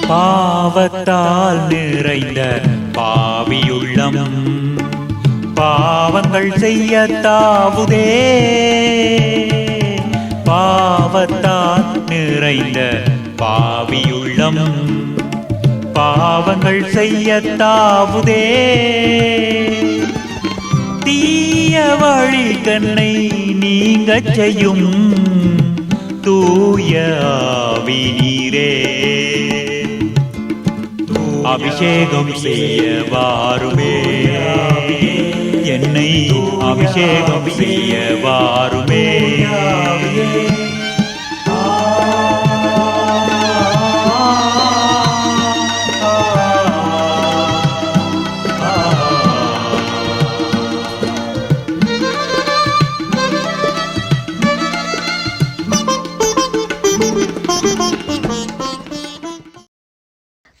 பாவத்தால் நிறைந்த பாவியுள்ளம் பாவங்கள் செய்ய தாவுதே. பாவத்தால் நிறைந்த பாவியுள்ளம் பாவங்கள் செய்ய தாவுதே. தீய வழி கண்ணை நீங்க செய்யும் தூய ஆவி நீரே. அபிஷேகம் செய்ய வாருமே, என்னை அபிஷேகம் செய்ய வாருமே.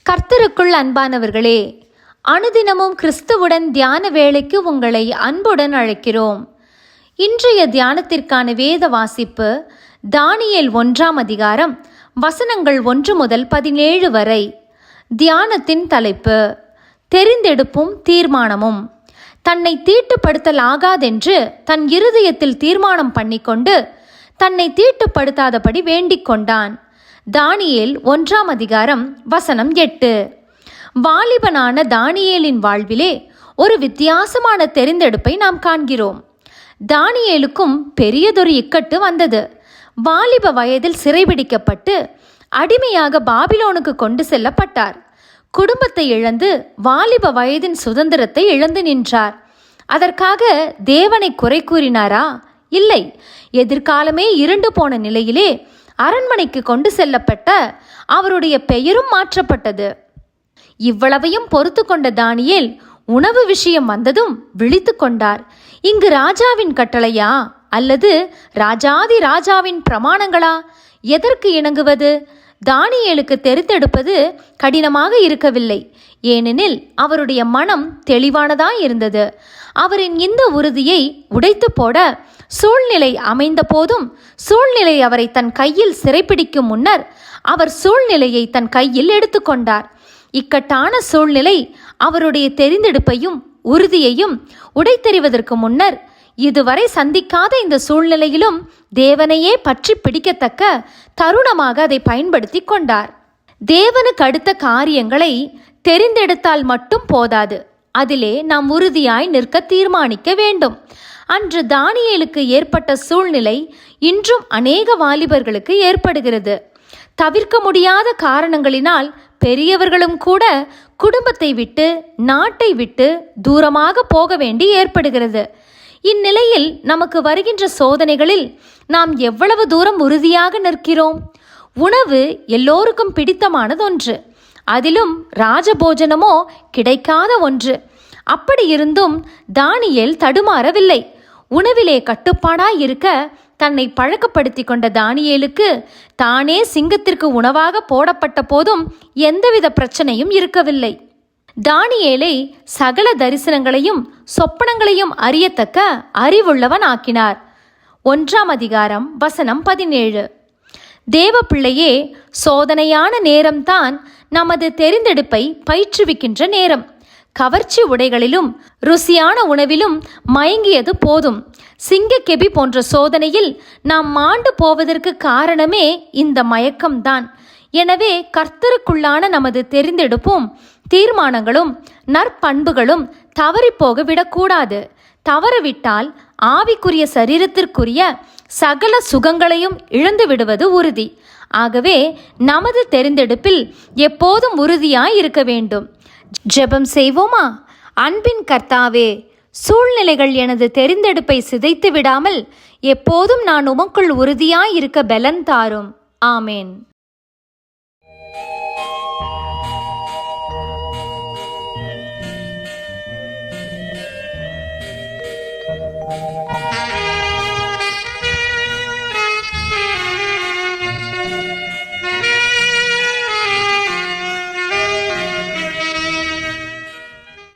கர்த்தருக்குள் அன்பானவர்களே, அனுதினமும் கிறிஸ்துவுடன் தியான வேளைக்கு உங்களை அன்புடன் அழைக்கிறோம். இன்றைய தியானத்திற்கான வேத வாசிப்பு தானியேல் 1ஆம் அதிகாரம் வசனங்கள் 1 முதல் 17 வரை. தியானத்தின் தலைப்பு தெரிந்தெடுப்பும் தீர்மானமும். தன்னை தீட்டுப்படுத்தலாகாதென்று தன் இருதயத்தில் தீர்மானம் பண்ணிக்கொண்டு தன்னை தீட்டுப்படுத்தாதபடி வேண்டிக் கொண்டான். தானியேல் 1ஆம் அதிகாரம் வசனம் 8. வாலிபனான தானியேலின் வாழ்விலே ஒரு வித்தியாசமான தெரிந்தெடுப்பை நாம் காண்கிறோம். தானியேலுக்கும் பெரியதொரு இக்கட்டு வந்தது. வாலிப வயதில் சிறைபிடிக்கப்பட்டு அடிமையாக பாபிலோனுக்கு கொண்டு செல்லப்பட்டார். குடும்பத்தை இழந்து வாலிப வயதின் சுதந்திரத்தை இழந்து நின்றார். அதற்காக தேவனை குறை கூறினாரா? இல்லை. எதிர்காலமே இருண்டு போன நிலையிலே அரண்மனைக்கு கொண்டு செல்லப்பட்ட அவருடைய பெயரும் மாற்றப்பட்டது. இவ்வளவையும் பொறுத்து கொண்ட தானியேல் உணவு விஷயம் வந்ததும் விழித்து கொண்டார். இங்கு ராஜாவின் கட்டளையா அல்லது ராஜாதி ராஜாவின் பிரமாணங்களா? எதற்கு இணங்குவது? தானியேலுக்கு தெரிந்தெடுப்பது கடினமாக இருக்கவில்லை. ஏனெனில் அவருடைய மனம் தெளிவானதாய் இருந்தது. அவரின் இந்த உறுதியை உடைத்து போட சூழ்நிலை அமைந்த போதும் சூழ்நிலை அவரை தன் கையில் சிறைப்பிடிக்கும் முன்னர் அவர் சூழ்நிலையை தன் கையில் எடுத்துக்கொண்டார். இக்கட்டான சூழ்நிலை அவருடைய தெரிந்தெடுப்பையும் உறுதியையும் உடைத்தெறிவதற்கு முன்னர் இதுவரை சந்திக்காத இந்த சூழ்நிலையிலும் தேவனையே பற்றி பிடிக்கத்தக்க தருணமாக அதை பயன்படுத்தி கொண்டார். தேவனுக்கு அடுத்த காரியங்களை தெரிந்தெடுத்தால் மட்டும் போதாது, அதிலே நாம் உறுதியாய் நிற்க தீர்மானிக்க வேண்டும். அன்று தானியேலுக்கு ஏற்பட்ட சூழ்நிலை இன்றும் அநேக வாலிபர்களுக்கு ஏற்படுகிறது. தவிர்க்க முடியாத காரணங்களினால் பெரியவர்களும் கூட குடும்பத்தை விட்டு நாட்டை விட்டு தூரமாக போக வேண்டி ஏற்படுகிறது. இந்நிலையில் நமக்கு வருகின்ற சோதனைகளில் நாம் எவ்வளவு தூரம் உறுதியாக நிற்கிறோம்? உணவு எல்லோருக்கும் பிடித்தமானது ஒன்று, அதிலும் ராஜபோஜனமோ கிடைக்காத ஒன்று. அப்படி இருந்தும் தானியேல் தடுமாறவில்லை. உணவிலே கட்டுப்பாடாய் இருக்க தன்னை பழக்கப்படுத்தி கொண்ட தானியேலுக்கு தானே சிங்கத்திற்கு உணவாக போடப்பட்ட போதும் எந்தவித பிரச்சனையும் இருக்கவில்லை. தானியேலை சகல தரிசனங்களையும் சொப்பனங்களையும் அறியத்தக்க அறிவுள்ளவன் ஆக்கினார். 1ஆம் அதிகாரம் வசனம் 17. தேவ பிள்ளையே, சோதனையான நேரம்தான் நமது தெரிந்தெடுப்பை பயிற்றுவிக்கின்ற நேரம். கவர்ச்சி உடைகளிலும் ருசியான உணவிலும் மயங்கியது போதும். சிங்கக்கெபி போன்ற சோதனையில் நாம் மாண்டு போவதற்கு காரணமே இந்த மயக்கம்தான். எனவே கர்த்தருக்குள்ளான நமது தெரிந்தெடுப்பும் தீர்மானங்களும் நற்பண்புகளும் தவறிப்போக விடக்கூடாது. தவறவிட்டால் ஆவிக்குரிய சரீரத்திற்குரிய சகல சுகங்களையும் இழந்து விடுவது உறுதி. ஆகவே நமது தெரிந்தெடுப்பில் எப்போதும் உறுதியாய் இருக்க வேண்டும். ஜெபம் செய்வோமா? அன்பின் கர்த்தாவே, சூழ்நிலைகள் எனது தெரிந்தெடுப்பை சிதைத்து விடாமல் எப்போதும் நான் உமக்குள் உறுதியாய் இருக்க பலன் தாரும். ஆமேன்.